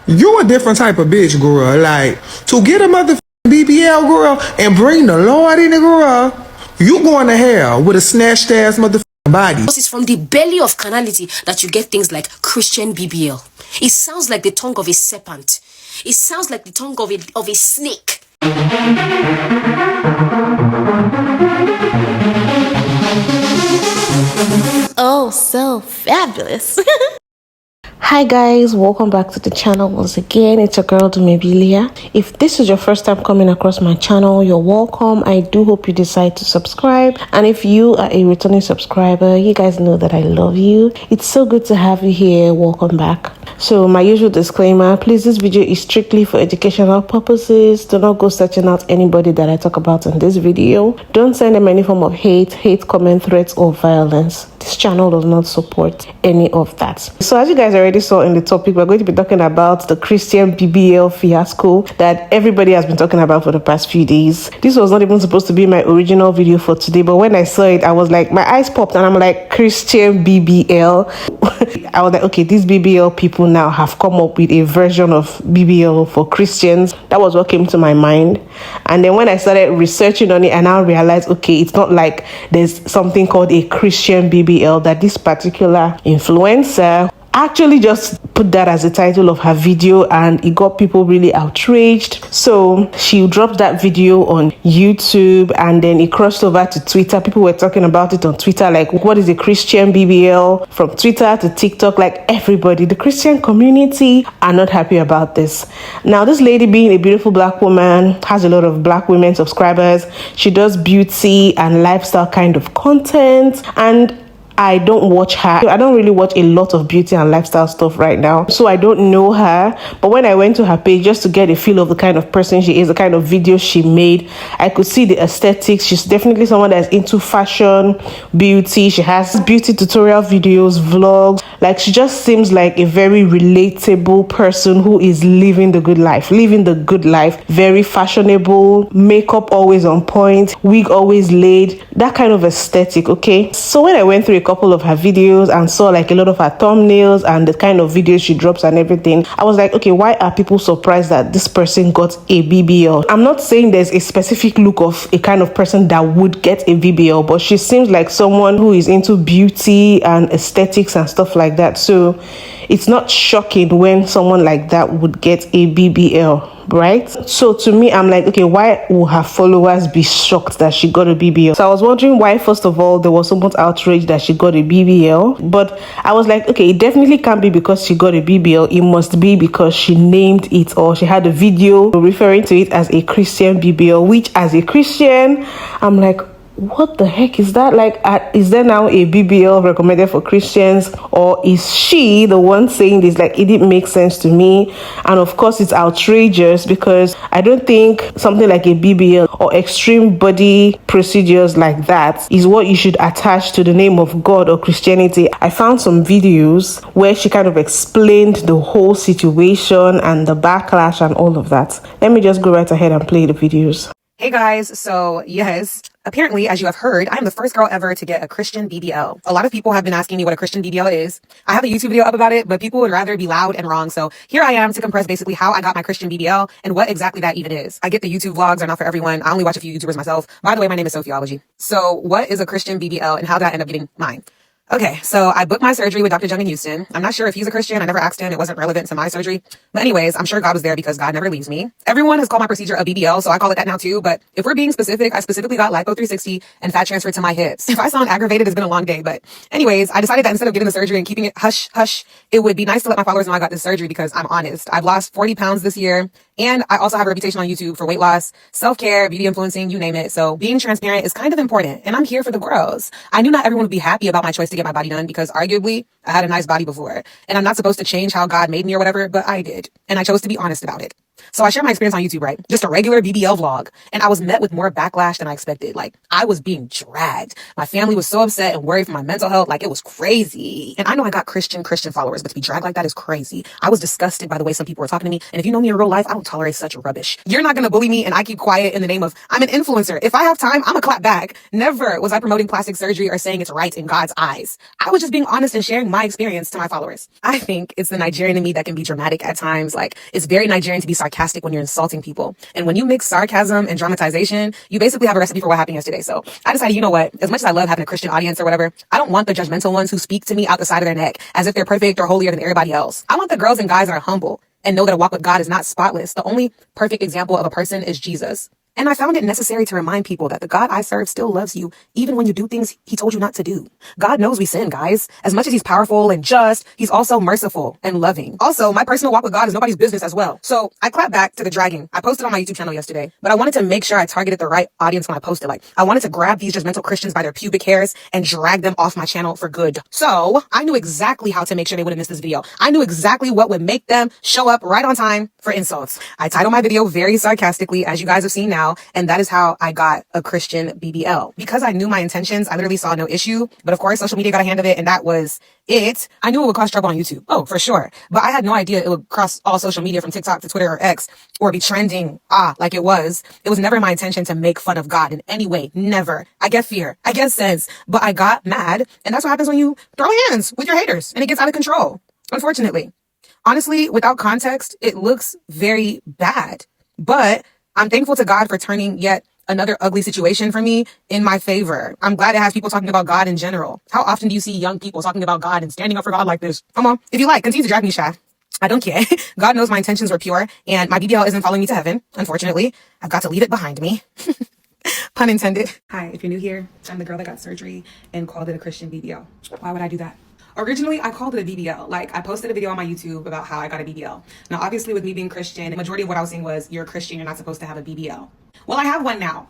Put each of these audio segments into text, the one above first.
You a different type of bitch, girl. Like, to get a motherfucking BBL, girl, and bring the Lord in it, girl, you going to hell with a snatched ass motherfucking body. It's from the belly of carnality that you get things like Christian BBL. It sounds like the tongue of a serpent. It sounds like the tongue of a snake. Oh, so fabulous. Hi guys, welcome back to the channel once again. It's your girl Dumebi. If this is your first time coming across my channel, you're welcome. I do hope you decide to subscribe, and if you are a returning subscriber, you guys know that I love you. It's so good to have you here. Welcome back. So my usual disclaimer, please, this video is strictly for educational purposes. Do not go searching out anybody that I talk about in this video. Don't send them any form of hate comment, threats, or violence. This channel does not support any of that. So as you guys already saw in the topic, we're going to be talking about the Christian BBL fiasco that everybody has been talking about for the past few days. This was not even supposed to be my original video for today, but when I saw it, I was like, my eyes popped and I'm like, Christian BBL. I was like, okay, these BBL people now have come up with a version of BBL for Christians. That was what came to my mind. And then when I started researching on it, I now realized, okay, it's not like there's something called a Christian BBL, that this particular influencer actually just put that as the title of her video, and it got people really outraged. So she dropped that video on YouTube, and then it crossed over to Twitter. People were talking about it on Twitter, like, what is a Christian BBL? From Twitter to TikTok, like everybody, the Christian community are not happy about this. Now, this lady, being a beautiful black woman, has a lot of black women subscribers. She does beauty and lifestyle kind of content, and I don't watch her. I don't really watch a lot of beauty and lifestyle stuff right now, so I don't know her. But when I went to her page just to get a feel of the kind of person she is, the kind of videos she made, I could see the aesthetics. She's definitely someone that's into fashion, beauty. She has beauty tutorial videos, vlogs. Like, she just seems like a very relatable person who is living the good life. Very fashionable, makeup always on point, wig always laid, that kind of aesthetic. Okay, so when I went through a couple of her videos and saw like a lot of her thumbnails and the kind of videos she drops and everything, I was like, okay, why are people surprised that this person got a BBL? I'm not saying there's a specific look of a kind of person that would get a BBL, but she seems like someone who is into beauty and aesthetics and stuff like that. So it's not shocking when someone like that would get a BBL, right? So to me, I'm like, okay, why will her followers be shocked that she got a BBL? So I was wondering why, first of all, there was so much outrage that she got a BBL. But I was like, okay, it definitely can't be because she got a BBL. It must be because she named it, or she had a video referring to it as a Christian BBL, which as a Christian, I'm like, what the heck is that? Like, is there now a BBL recommended for Christians, or is she the one saying this? Like, it didn't make sense to me. And of course, it's outrageous because I don't think something like a BBL or extreme body procedures like that is what you should attach to the name of God or Christianity. I found some videos where she kind of explained the whole situation and the backlash and all of that. Let me just go right ahead and play the videos. Hey guys, so yes, apparently, as you have heard, I'm the first girl ever to get a Christian BBL. A lot of people have been asking me what a Christian BBL is. I have a YouTube video up about it, but people would rather be loud and wrong. So here I am to compress basically how I got my Christian BBL and what exactly that even is. I get the YouTube vlogs are not for everyone. I only watch a few YouTubers myself. By the way, my name is Sociology. So what is a Christian BBL and how did I end up getting mine? Okay, so I booked my surgery with Dr. Jung in Houston. I'm not sure if he's a Christian. I never asked him. It wasn't relevant to my surgery. But anyways, I'm sure God was there because God never leaves me. Everyone has called my procedure a BBL, so I call it that now too. But if we're being specific, I specifically got lipo 360 and fat transfer to my hips. If I sound aggravated, it's been a long day. But anyways, I decided that instead of getting the surgery and keeping it hush, hush, it would be nice to let my followers know I got this surgery because I'm honest. I've lost 40 pounds this year. And I also have a reputation on YouTube for weight loss, self-care, beauty influencing, you name it. So being transparent is kind of important. And I'm here for the girls. I knew not everyone would be happy about my choice to get my body done because arguably I had a nice body before. And I'm not supposed to change how God made me or whatever, but I did. And I chose to be honest about it. So I shared my experience on YouTube, right? Just a regular BBL vlog. And I was met with more backlash than I expected. Like, I was being dragged. My family was so upset and worried for my mental health. Like, it was crazy. And I know I got Christian followers, but to be dragged like that is crazy. I was disgusted by the way some people were talking to me. And if you know me in real life, I don't tolerate such rubbish. You're not going to bully me and I keep quiet in the name of, I'm an influencer. If I have time, I'm going to clap back. Never was I promoting plastic surgery or saying it's right in God's eyes. I was just being honest and sharing my experience to my followers. I think it's the Nigerian in me that can be dramatic at times. Like, it's very Nigerian to be sarcastic when you're insulting people. And when you mix sarcasm and dramatization, you basically have a recipe for what happened yesterday. So I decided, you know what? As much as I love having a Christian audience or whatever, I don't want the judgmental ones who speak to me out the side of their neck as if they're perfect or holier than everybody else. I want the girls and guys that are humble and know that a walk with God is not spotless. The only perfect example of a person is Jesus. And I found it necessary to remind people that the God I serve still loves you, even when you do things he told you not to do. God knows we sin, guys. As much as he's powerful and just, he's also merciful and loving. Also, my personal walk with God is nobody's business as well. So I clap back to the dragging. I posted on my YouTube channel yesterday, but I wanted to make sure I targeted the right audience when I posted. Like, I wanted to grab these judgmental Christians by their pubic hairs and drag them off my channel for good. So I knew exactly how to make sure they wouldn't miss this video. I knew exactly what would make them show up right on time for insults. I titled my video very sarcastically, as you guys have seen now, and that is how I got a Christian BBL. Because I knew my intentions, I literally saw no issue. But of course, social media got a hand of it, and that was it. I knew it would cause trouble on YouTube. Oh, for sure. But I had no idea it would cross all social media from TikTok to Twitter or X or be trending. Like it was. It was never my intention to make fun of God in any way. Never. I get fear. I get sense. But I got mad. And that's what happens when you throw hands with your haters and it gets out of control. Unfortunately. Honestly, without context, it looks very bad. But I'm thankful to God for turning yet another ugly situation for me in my favor. I'm glad it has people talking about God in general. How often do you see young people talking about God and standing up for God like this? Come on. If you like, continue to drag me, Sha. I don't care. God knows my intentions were pure and my BBL isn't following me to heaven. Unfortunately, I've got to leave it behind me. Pun intended. Hi, if you're new here, I'm the girl that got surgery and called it a Christian BBL. Why would I do that? Originally, I called it a BBL. Like, I posted a video on my YouTube about how I got a BBL. Now, obviously, with me being Christian, the majority of what I was saying was, you're a Christian, you're not supposed to have a BBL. Well, I have one now.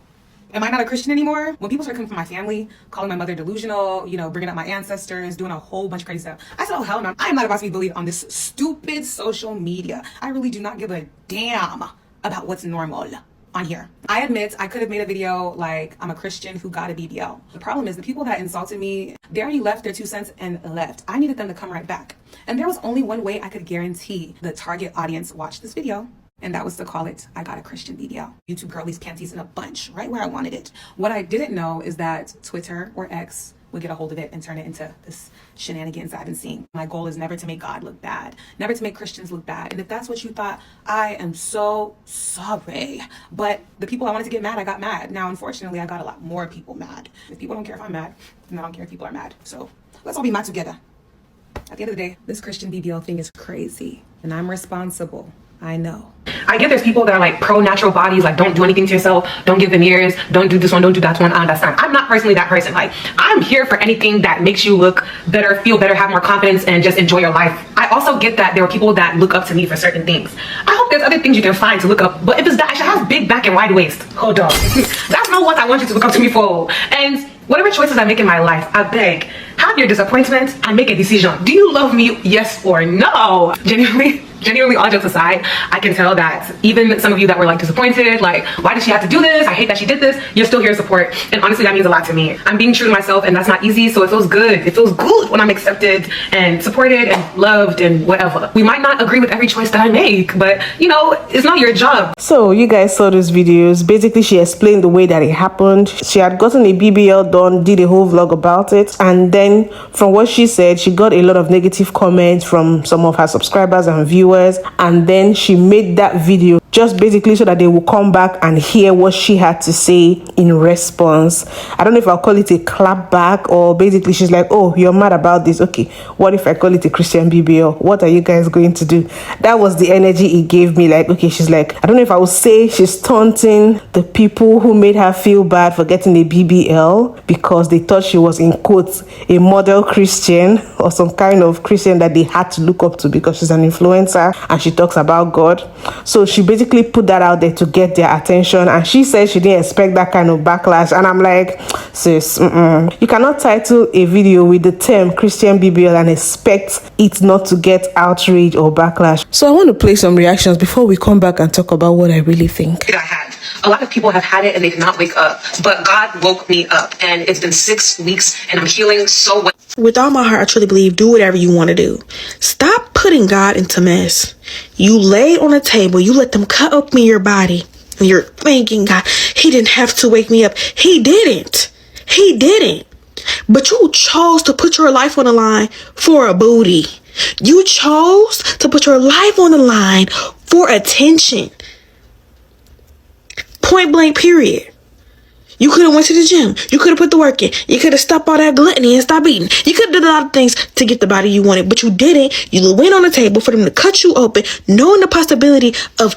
Am I not a Christian anymore? When people start coming from my family, calling my mother delusional, you know, bringing up my ancestors, doing a whole bunch of crazy stuff, I said, oh, hell no. I am not about to be bullied on this stupid social media. I really do not give a damn about what's normal on here. I admit I could have made a video like I'm a Christian who got a BBL. The problem is the people that insulted me, they already left their 2 cents and left. I needed them to come right back. And there was only one way I could guarantee the target audience watched this video. And that was to call it, I got a Christian BBL. YouTube girlies panties in a bunch, right where I wanted it. What I didn't know is that Twitter or X would get a hold of it and turn it into this shenanigans I've been seeing. My goal is never to make God look bad, never to make Christians look bad. And if that's what you thought, I am so sorry. But the people I wanted to get mad, I got mad. Now, unfortunately, I got a lot more people mad. If people don't care if I'm mad, then I don't care if people are mad. So let's all be mad together. At the end of the day, this Christian BBL thing is crazy. And I'm responsible. I know. I get there's people that are like pro natural bodies, like don't do anything to yourself, don't get veneers, don't do this one, don't do that one. I understand. I'm not personally that person. Like, I'm here for anything that makes you look better, feel better, have more confidence, and just enjoy your life. I also get that there are people that look up to me for certain things. I hope there's other things you can find to look up, but if it's that, I should have big back and wide waist. Hold on. That's not what I want you to look up to me for. And whatever choices I make in my life, I beg, have your disappointment and make a decision. Do you love me? Yes or no? Genuinely, all jokes aside, I can tell that even some of you that were like disappointed, like, why did she have to do this? I hate that she did this. You're still here to support. And honestly, that means a lot to me. I'm being true to myself and that's not easy. So it feels good. It feels good when I'm accepted and supported and loved and whatever. We might not agree with every choice that I make, but you know, it's not your job. So you guys saw those videos. Basically, she explained the way that it happened. She had gotten a BBL done, did a whole vlog about it. And then from what she said, she got a lot of negative comments from some of her subscribers and viewers. And then she made that video just basically so that they will come back and hear what she had to say in response. I don't know if I'll call it a clap back, or basically she's like, oh, you're mad about this. Okay, what if I call it a Christian BBL? What are you guys going to do? That was the energy it gave me. Like, okay, she's like, I don't know if I would say she's taunting the people who made her feel bad for getting a BBL because they thought she was, in quotes, a model Christian or some kind of Christian that they had to look up to because she's an influencer. daughter and she talks about God. So she basically put that out there to get their attention, and she said she didn't expect that kind of backlash. And I'm like, sis, you cannot title a video with the term Christian BBL and expect it not to get outrage or backlash. So I want to play some reactions before we come back and talk about what I really think. I had. A lot of people have had it and they did not wake up, but God woke me up, and it's been 6 weeks and I'm healing so well. With all my heart, I truly believe, do whatever you want to do. Stop putting God into mess. You lay on a table, you let them cut open your body, and you're thinking, God, he didn't have to wake me up. He didn't. He didn't. But you chose to put your life on the line for a booty. You chose to put your life on the line for attention. Point blank, period. You could have went to the gym. You could have put the work in. You could have stopped all that gluttony and stopped eating. You could have done a lot of things to get the body you wanted, but you didn't. You went on the table for them to cut you open, knowing the possibility of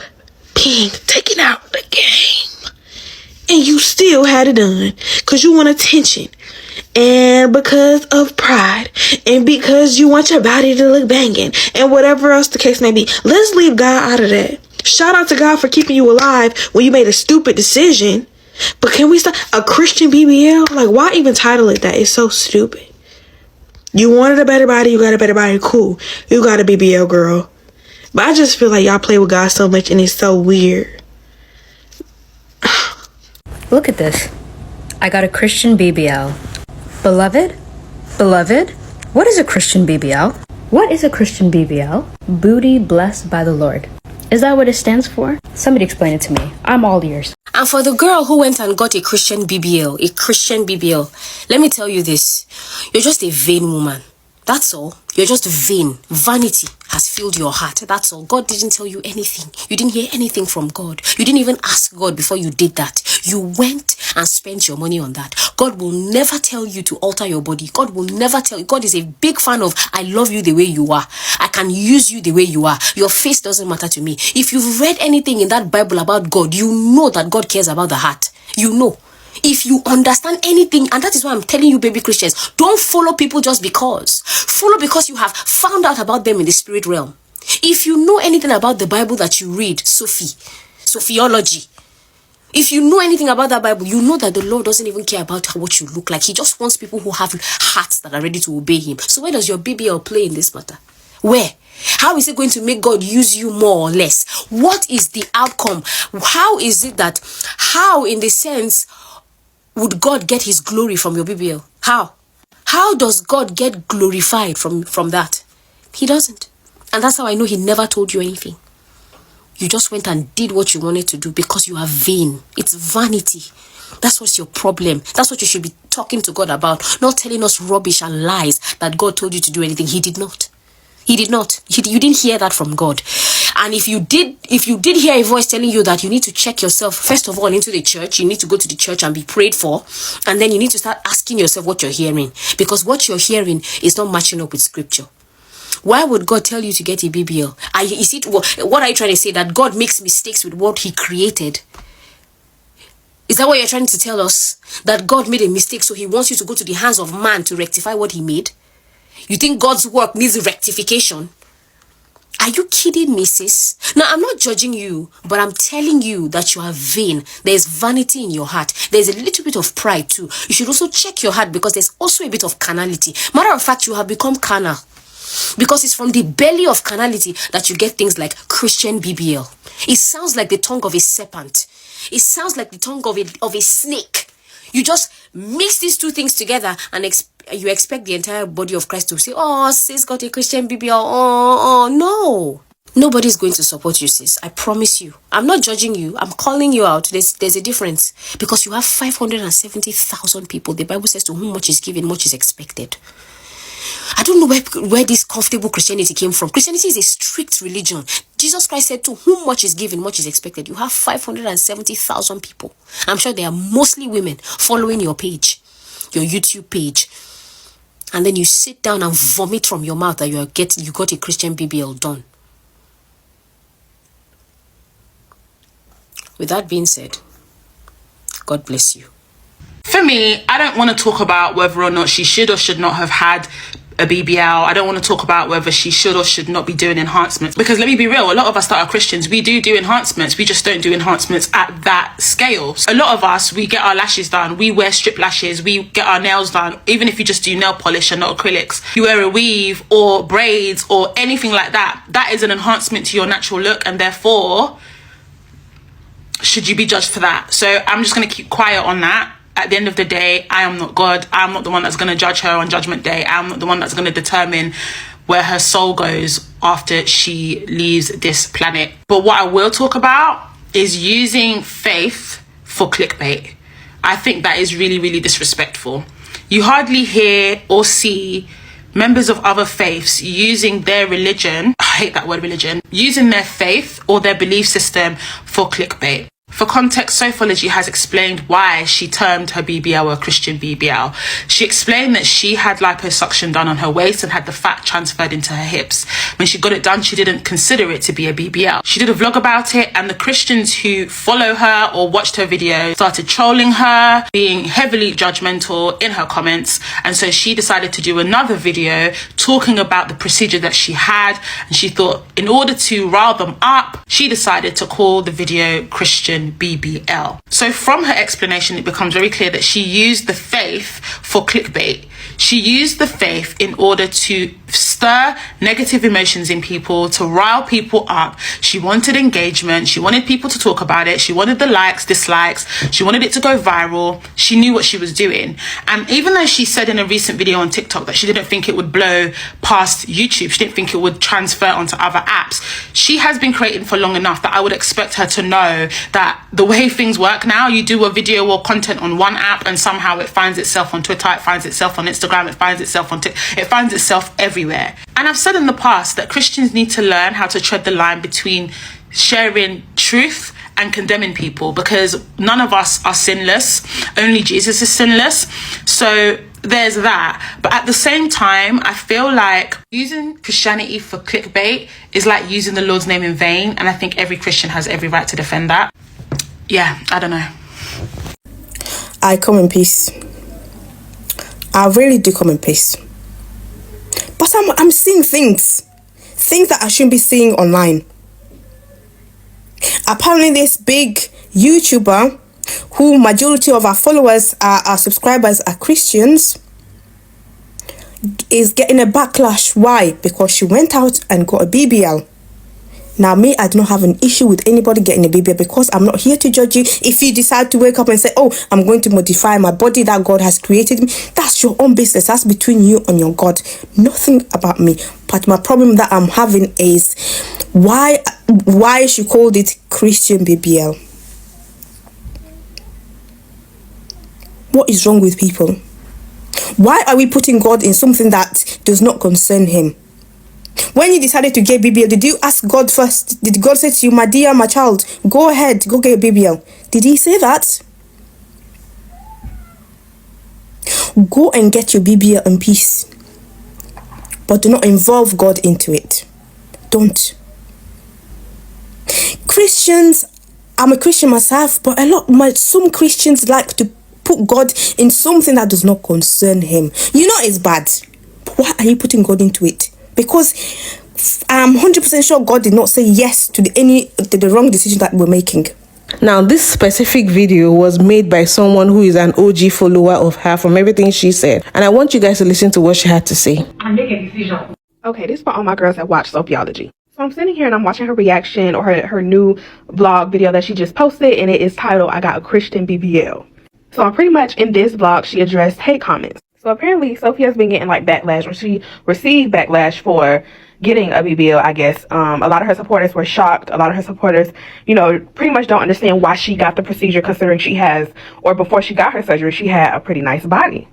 being taken out of the game. And you still had it done because you want attention. And because of pride. And because you want your body to look banging. And whatever else the case may be. Let's leave God out of that. Shout out to God for keeping you alive when you made a stupid decision. But can we stop? A Christian BBL? Like, why even title it that? It's so stupid. You wanted a better body, you got a better body, cool. You got a BBL, girl. But I just feel like y'all play with God so much and it's so weird. Look at this. I got a Christian BBL. Beloved? Beloved? What is a Christian BBL? What is a Christian BBL? Booty blessed by the Lord. Is that what it stands for? Somebody explain it to me. I'm all ears. And for the girl who went and got a Christian BBL, let me tell you this. You're just a vain woman. That's all. You're just vain. Vanity has filled your heart. That's all. God didn't tell you anything. You didn't hear anything from God. You didn't even ask God before you did that. You went and spent your money on that. God will never tell you to alter your body. God will never tell you. God is a big fan of, I love you the way you are. I can use you the way you are. Your face doesn't matter to me. If you've read anything in that Bible about God, you know that God cares about the heart. You know. If you understand anything, and that is why I'm telling you, baby Christians, don't follow people just because. Follow because you have found out about them in the spirit realm. If you know anything about the Bible that you read, Sophiology, if you know anything about that Bible, you know that the Lord doesn't even care about what you look like. He just wants people who have hearts that are ready to obey him. So where does your BBL play in this matter? Where? How is it going to make God use you more or less? What is the outcome? How is it that, how in the sense would God get his glory from your BBL? How? How does God get glorified from that? He doesn't. And that's how I know he never told you anything. You just went and did what you wanted to do because you are vain. It's vanity. That's what's your problem. That's what you should be talking to God about. Not telling us rubbish and lies that God told you to do anything. He did not. He did not. You didn't hear that from God. And if you did hear a voice telling you that you need to check yourself, first of all, into the church, you need to go to the church and be prayed for. And then you need to start asking yourself what you're hearing. Because what you're hearing is not matching up with scripture. Why would God tell you to get a BBL? What are you trying to say? That God makes mistakes with what he created? Is that what you're trying to tell us? That God made a mistake, so he wants you to go to the hands of man to rectify what he made? You think God's work needs rectification? Are you kidding me, sis? Now, I'm not judging you, but I'm telling you that you are vain. There's vanity in your heart. There's a little bit of pride too. You should also check your heart because there's also a bit of carnality. Matter of fact, you have become carnal. Because it's from the belly of carnality that you get things like Christian BBL. It sounds like the tongue of a serpent. It sounds like the tongue of a snake. You just mix these two things together and you expect the entire body of Christ to say, oh, sis got a Christian BBL. Oh, no. Nobody's going to support you, sis. I promise you. I'm not judging you. I'm calling you out. There's a difference. Because you have 570,000 people. The Bible says to whom much is given, much is expected. I don't know where this comfortable Christianity came from. Christianity is a strict religion. Jesus Christ said to whom much is given, much is expected. You have 570,000 people. I'm sure they are mostly women following your page, your YouTube page. And then you sit down and vomit from your mouth that you got a Christian BBL done. With that being said, God bless you. For me, I don't want to talk about whether or not she should or should not have had a BBL. I don't want to talk about whether she should or should not be doing enhancements, because let me be real, a lot of us that are Christians, we do enhancements. We just don't do enhancements at that scale. So a lot of us, we get our lashes done, we wear strip lashes, we get our nails done. Even if you just do nail polish and not acrylics, you wear a weave or braids or anything like that, that is an enhancement to your natural look, and therefore should you be judged for that? So I'm just going to keep quiet on that. At the end of the day, I am not God. I'm not the one that's going to judge her on Judgment Day. I'm not the one that's going to determine where her soul goes after she leaves this planet. But what I will talk about is using faith for clickbait. I think that is really, really disrespectful. You hardly hear or see members of other faiths using their religion, I hate that word religion, using their faith or their belief system for clickbait. For context, Sophology has explained why she termed her BBL a Christian BBL. She explained that she had liposuction done on her waist and had the fat transferred into her hips. When she got it done, she didn't consider it to be a BBL. She did a vlog about it, and the Christians who follow her or watched her video started trolling her, being heavily judgmental in her comments. And so she decided to do another video talking about the procedure that she had. And she thought, in order to rile them up, she decided to call the video Christian BBL. So from her explanation, it becomes very clear that she used the faith for clickbait. She used the faith in order to stir negative emotions in people, to rile people up. She wanted engagement. She wanted people to talk about it. She wanted the likes, dislikes. She wanted it to go viral. She knew what she was doing. And even though she said in a recent video on TikTok that she didn't think it would blow past YouTube, she didn't think it would transfer onto other apps, she has been creating for long enough that I would expect her to know that the way things work now, you do a video or content on one app and somehow it finds itself on Twitter, it finds itself on Instagram, it finds itself on TikTok, it finds itself everywhere. And I've said in the past that Christians need to learn how to tread the line between sharing truth and condemning people, because none of us are sinless. Only Jesus is sinless. So there's that. But at the same time, I feel like using Christianity for clickbait is like using the Lord's name in vain. And I think every Christian has every right to defend that. Yeah, I don't know. I come in peace. I really do come in peace. But I'm seeing things that I shouldn't be seeing online. Apparently this big YouTuber, who majority of our followers our subscribers are Christians, is getting a backlash. Why? Because she went out and got a BBL. Now, me, I do not have an issue with anybody getting a BBL, because I'm not here to judge you. If you decide to wake up and say, oh, I'm going to modify my body that God has created me, that's your own business. That's between you and your God. Nothing about me. But my problem that I'm having is why she called it Christian BBL. What is wrong with people? Why are we putting God in something that does not concern him? When you decided to get BBL, did you ask God first? Did God say to you, my dear, my child, go ahead, go get BBL? Did he say that? Go and get your BBL in peace. But do not involve God into it. Don't. Christians, I'm a Christian myself, but some Christians like to put God in something that does not concern him. You know it's bad. But why are you putting God into it? Because I'm 100% sure God did not say yes to the wrong decision that we're making. Now, this specific video was made by someone who is an OG follower of her, from everything she said. And I want you guys to listen to what she had to say. And make a decision. Okay, this is for all my girls that watch Sociology. So I'm sitting here and I'm watching her reaction, or her new vlog video that she just posted, and it is titled, I Got a Christian BBL. So pretty much in this vlog, she addressed hate comments. So apparently Sophie has been getting like backlash, or she received backlash for getting a BBL, I guess. A lot of her supporters were shocked. A lot of her supporters, pretty much don't understand why she got the procedure, considering she has, or before she got her surgery, she had a pretty nice body.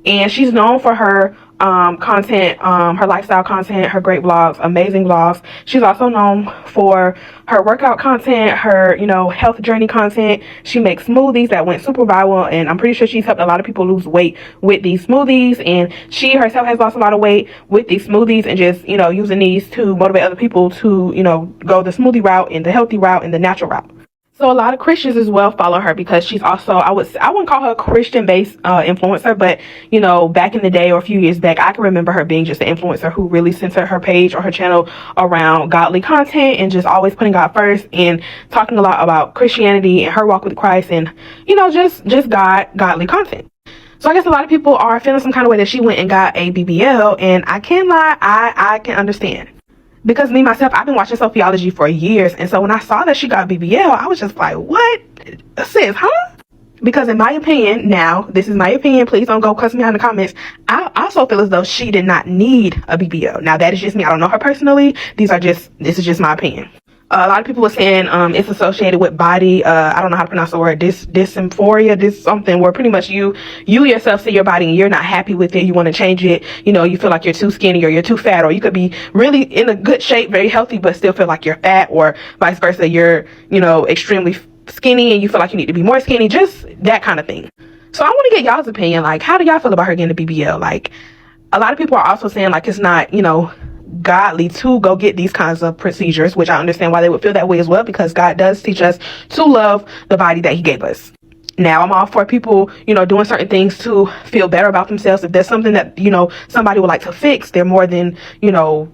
And she's known for her content, her lifestyle content, her great vlogs, amazing vlogs. She's also known for her workout content, her, health journey content. She makes smoothies that went super viral, and I'm pretty sure she's helped a lot of people lose weight with these smoothies. And she herself has lost a lot of weight with these smoothies, and just, using these to motivate other people to, go the smoothie route and the healthy route and the natural route. So a lot of Christians as well follow her because she's also, I wouldn't call her a Christian-based influencer, but you know, back in the day or a few years back, I can remember her being just an influencer who really centered her page or her channel around godly content and just always putting God first and talking a lot about Christianity and her walk with Christ and, you know, just godly content. So I guess a lot of people are feeling some kind of way that she went and got a BBL, and I can't lie, I can understand. Because me, myself, I've been watching Sophiology for years. And so when I saw that she got BBL, I was just like, what? Sis, huh? Because in my opinion, now, this is my opinion, please don't go cuss me out in the comments. I also feel as though she did not need a BBL. Now, that is just me. I don't know her personally. This is just my opinion. A lot of people are saying it's associated with body, I don't know how to pronounce the word, dysphoria, this something where pretty much you yourself see your body and you're not happy with it. You want to change it. You know, you feel like you're too skinny or you're too fat, or you could be really in a good shape, very healthy, but still feel like you're fat, or vice versa. You're, you know, extremely skinny and you feel like you need to be more skinny, just that kind of thing. So I want to get y'all's opinion. Like, how do y'all feel about her getting a BBL? Like, a lot of people are also saying like it's not, you know, godly to go get these kinds of procedures, which I understand why they would feel that way as well, because God does teach us to love the body that he gave us. Now, I'm all for people, you know, doing certain things to feel better about themselves. If there's something that, you know, somebody would like to fix, they're more than, you know,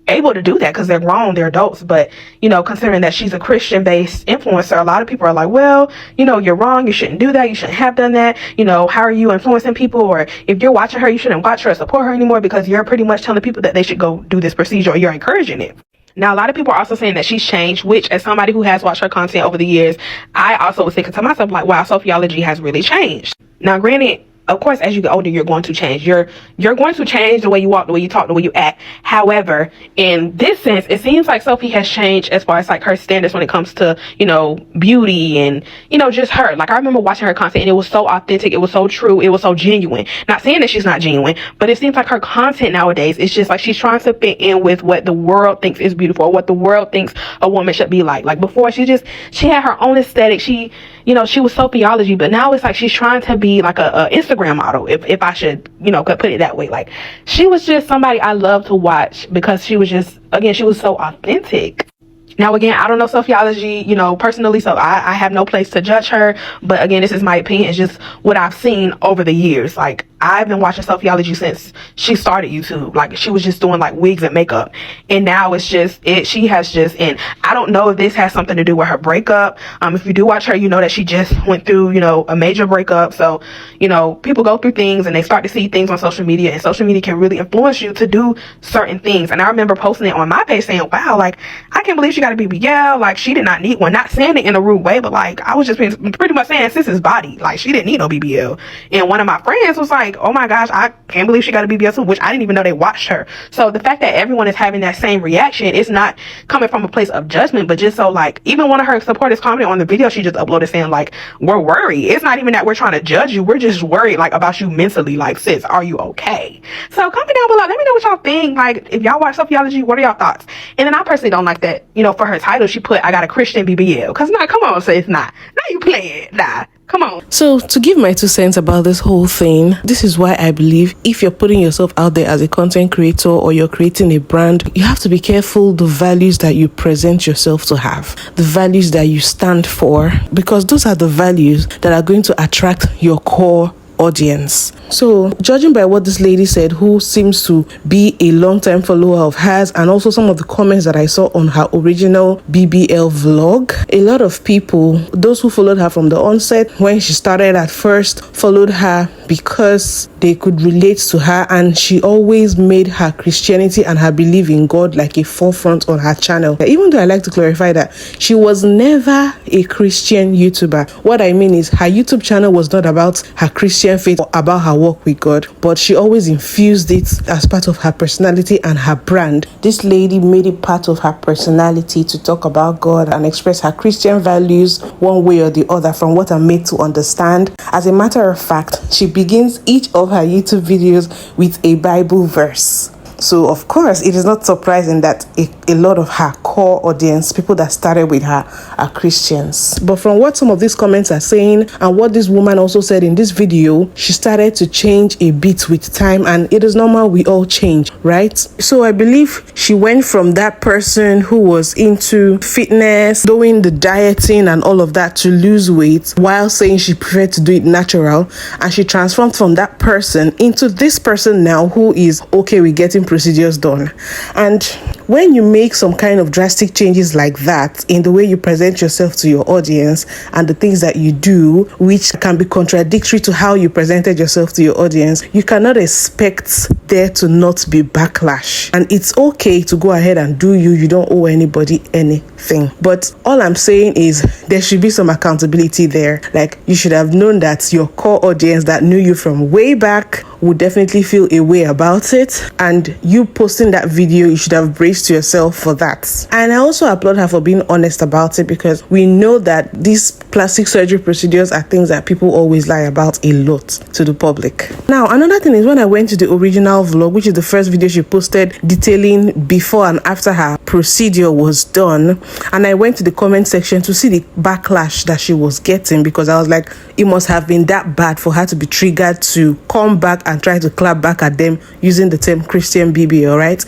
able to do that because they're grown, they're adults. But, you know, considering that she's a Christian-based influencer, a lot of people are like, well, you know, you're wrong, you shouldn't do that, you shouldn't have done that, you know, how are you influencing people? Or if you're watching her, you shouldn't watch her or support her anymore because you're pretty much telling people that they should go do this procedure, or you're encouraging it. Now, a lot of people are also saying that she's changed, which, as somebody who has watched her content over the years, I also was thinking to myself, like, wow, Sophiology has really changed. Now, granted, of course, as you get older, you're going to change. You're going to change the way you walk, the way you talk, the way you act. However, in this sense, it seems like Sophie has changed as far as like her standards when it comes to, you know, beauty and, you know, just her. Like, I remember watching her content and it was so authentic. It was so true. It was so genuine. Not saying that she's not genuine, but it seems like her content nowadays, it's just like she's trying to fit in with what the world thinks is beautiful, or what the world thinks a woman should be like. Like before, she had her own aesthetic. She, you know, she was Sophiology, but now it's like she's trying to be like a Instagram model, if I should, you know, could put it that way. Like, she was just somebody I love to watch because she was just, again, she was so authentic. Now, again, I don't know Sophiology, you know, personally, so I have no place to judge her. But again, this is my opinion. It's just what I've seen over the years. Like, I've been watching Sophiology since she started YouTube. Like, she was just doing like wigs and makeup. And now it's just, she has just, and I don't know if this has something to do with her breakup. If you do watch her, you know that she just went through, you know, a major breakup. So, you know, people go through things and they start to see things on social media, and social media can really influence you to do certain things. And I remember posting it on my page saying, wow, like, I can't believe she got a BBL. Like, she did not need one. Not saying it in a rude way, but like, I was just pretty much saying sis's body. Like, she didn't need no BBL. And one of my friends was like, oh my gosh, I can't believe she got a BBL too, which I didn't even know they watched her. So the fact that everyone is having that same reaction, it's not coming from a place of judgment, but just so like, even one of her supporters commented on the video she just uploaded saying like, we're worried. It's not even that we're trying to judge you. We're just worried like about you mentally. Like, sis, are you okay? So comment down below. Let me know what y'all think. Like, if y'all watch Sophiology, what are y'all thoughts? And then I personally don't like that, you know, for her title, she put, I got a Christian BBL. Cause nah, come on, sis, nah. Now you play it. Nah. Come on. So, to give my 2 cents about this whole thing, this is why I believe if you're putting yourself out there as a content creator or you're creating a brand, you have to be careful the values that you present yourself to have, the values that you stand for, because those are the values that are going to attract your core audience. So, judging by what this lady said, who seems to be a long-time follower of hers, and also some of the comments that I saw on her original BBL vlog, a lot of people, those who followed her from the onset, when she started at first, followed her because they could relate to her, and she always made her Christianity and her belief in God like a forefront on her channel. Even though I like to clarify that she was never a Christian YouTuber. What I mean is, her YouTube channel was not about her Christian faith or about her work with God, but she always infused it as part of her personality and her brand. This lady made it part of her personality to talk about God and express her Christian values one way or the other, from what I'm made to understand. As a matter of fact, she begins each of her YouTube videos with a Bible verse. So of course, it is not surprising that a lot of her core audience, people that started with her, are Christians. But from what some of these comments are saying and what this woman also said in this video, she started to change a bit with time, and it is normal, we all change, right? So I believe she went from that person who was into fitness, doing the dieting and all of that, to lose weight while saying she preferred to do it natural, and she transformed from that person into this person now who is okay with getting procedures done. And when you make some kind of drastic changes like that in the way you present yourself to your audience and the things that you do, which can be contradictory to how you presented yourself to your audience, you cannot expect there to not be backlash. And it's okay to go ahead and do you. You don't owe anybody anything. But all I'm saying is there should be some accountability there. Like, you should have known that your core audience that knew you from way back would definitely feel a way about it, and you posting that video, you should have braced yourself for that. And I also applaud her for being honest about it, because we know that these plastic surgery procedures are things that people always lie about a lot to the public. Now, another thing is, when I went to the original vlog, which is the first video she posted detailing before and after her procedure was done, and I went to the comment section to see the backlash that she was getting, because I was like, it must have been that bad for her to be triggered to come back and try to clap back at them using the term Christian BBL, right?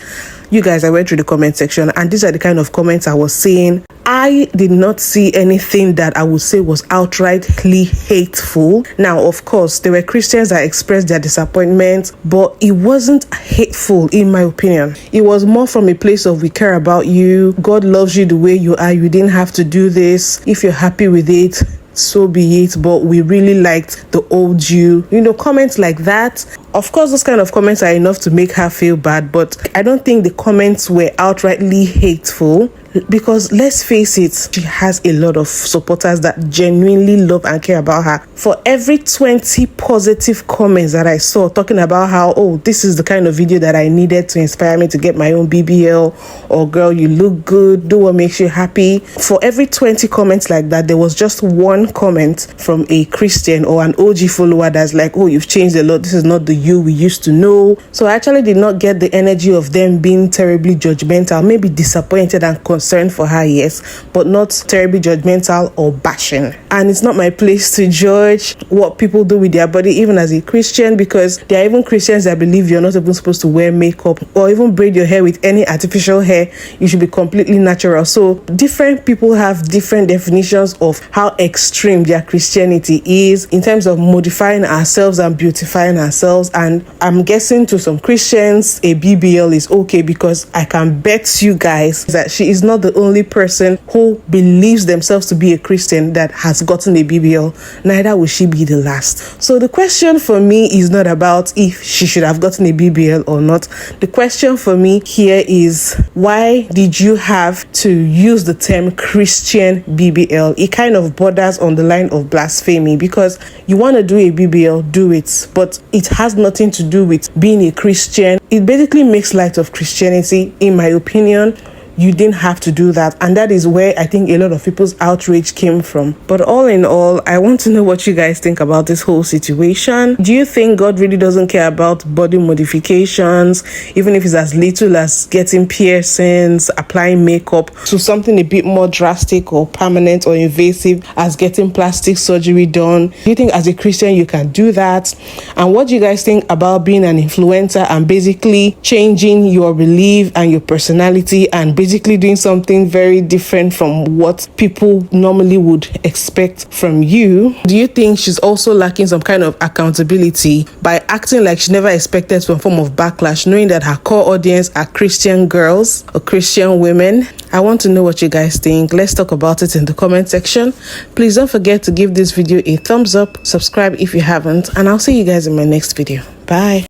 You guys, I went through the comment section, and these are the kind of comments I was seeing. I did not see anything that I would say was outrightly hateful. Now, of course, there were Christians that expressed their disappointment, but it wasn't hateful, in my opinion. It was more from a place of, we care about you, God loves you the way you are, you didn't have to do this. If you're happy with it, so be it, but we really liked the old you. Comments like that. Of course, those kind of comments are enough to make her feel bad, but I don't think the comments were outrightly hateful, because let's face it, she has a lot of supporters that genuinely love and care about her. For every 20 positive comments that I saw talking about how, oh, this is the kind of video that I needed to inspire me to get my own BBL, or girl, you look good, do what makes you happy. For every 20 comments like that, there was just one comment from a Christian or an OG follower that's like, oh, you've changed a lot, this is not the you we used to know. So I actually did not get the energy of them being terribly judgmental, maybe disappointed and concerned for her, yes, but not terribly judgmental or bashing. And it's not my place to judge what people do with their body, even as a Christian, because there are even Christians that believe you're not even supposed to wear makeup or even braid your hair with any artificial hair. You should be completely natural. So different people have different definitions of how extreme their Christianity is in terms of modifying ourselves and beautifying ourselves. And I'm guessing to some Christians, a BBL is okay, because I can bet you guys that she is not the only person who believes themselves to be a Christian that has gotten a BBL. Neither will she be the last. So the question for me is not about if she should have gotten a BBL or not. The question for me here is, why did you have to use the term Christian BBL? It kind of borders on the line of blasphemy, because you want to do a BBL, do it, but it has nothing to do with being a Christian. It basically makes light of Christianity, in my opinion. You didn't have to do that, and that is where I think a lot of people's outrage came from. But all in all, I want to know what you guys think about this whole situation. Do you think God really doesn't care about body modifications, even if it's as little as getting piercings, applying makeup, to something a bit more drastic or permanent or invasive as getting plastic surgery done? Do you think as a Christian you can do that? And what do you guys think about being an influencer and basically changing your belief and your personality and basically doing something very different from what people normally would expect from you? Do you think she's also lacking some kind of accountability by acting like she never expected some form of backlash, knowing that her core audience are Christian girls or Christian women? I want to know what you guys think. Let's talk about it in the comment section. Please don't forget to give this video a thumbs up, subscribe if you haven't, and I'll see you guys in my next video. Bye.